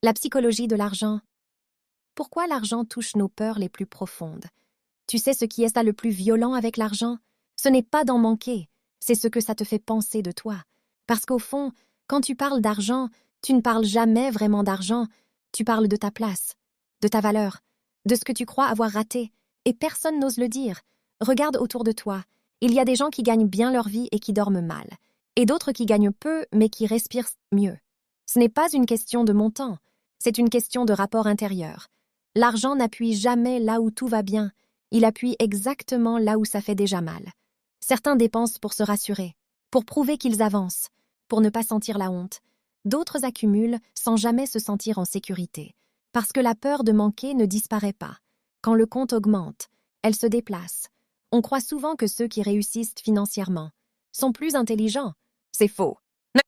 La psychologie de l'argent. Pourquoi l'argent touche nos peurs les plus profondes? Tu sais ce qui est ça le plus violent avec l'argent? Ce n'est pas d'en manquer, c'est ce que ça te fait penser de toi. Parce qu'au fond, quand tu parles d'argent, tu ne parles jamais vraiment d'argent, tu parles de ta place, de ta valeur, de ce que tu crois avoir raté, et personne n'ose le dire. Regarde autour de toi, il y a des gens qui gagnent bien leur vie et qui dorment mal, et d'autres qui gagnent peu mais qui respirent mieux. Ce n'est pas une question de montant, c'est une question de rapport intérieur. L'argent n'appuie jamais là où tout va bien, il appuie exactement là où ça fait déjà mal. Certains dépensent pour se rassurer, pour prouver qu'ils avancent, pour ne pas sentir la honte. D'autres accumulent sans jamais se sentir en sécurité, parce que la peur de manquer ne disparaît pas. Quand le compte augmente, elle se déplace. On croit souvent que ceux qui réussissent financièrement sont plus intelligents. C'est faux.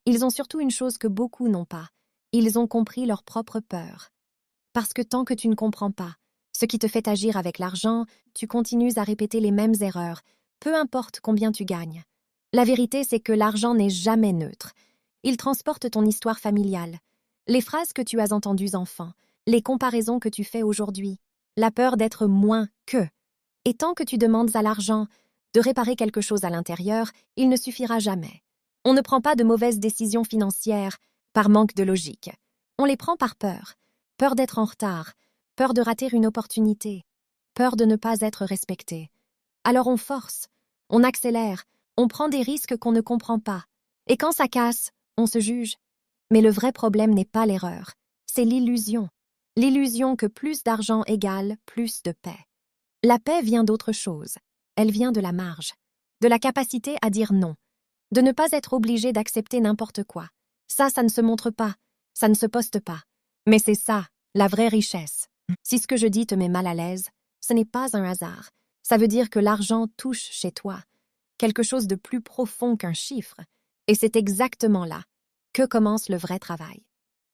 Ils ont surtout une chose que beaucoup n'ont pas. Ils ont compris leur propre peur. Parce que tant que tu ne comprends pas ce qui te fait agir avec l'argent, tu continues à répéter les mêmes erreurs, peu importe combien tu gagnes. La vérité, c'est que l'argent n'est jamais neutre. Il transporte ton histoire familiale, les phrases que tu as entendues enfant, les comparaisons que tu fais aujourd'hui, la peur d'être moins que. Et tant que tu demandes à l'argent de réparer quelque chose à l'intérieur, il ne suffira jamais. On ne prend pas de mauvaises décisions financières par manque de logique. On les prend par peur. Peur d'être en retard, peur de rater une opportunité, peur de ne pas être respecté. Alors on force, on accélère, on prend des risques qu'on ne comprend pas. Et quand ça casse, on se juge. Mais le vrai problème n'est pas l'erreur, c'est l'illusion. L'illusion que plus d'argent égale plus de paix. La paix vient d'autre chose. Elle vient de la marge, de la capacité à dire non, de ne pas être obligé d'accepter n'importe quoi. Ça ne se montre pas, ça ne se poste pas. Mais c'est ça, la vraie richesse. Si ce que je dis te met mal à l'aise, ce n'est pas un hasard. Ça veut dire que l'argent touche chez toi quelque chose de plus profond qu'un chiffre. Et c'est exactement là que commence le vrai travail.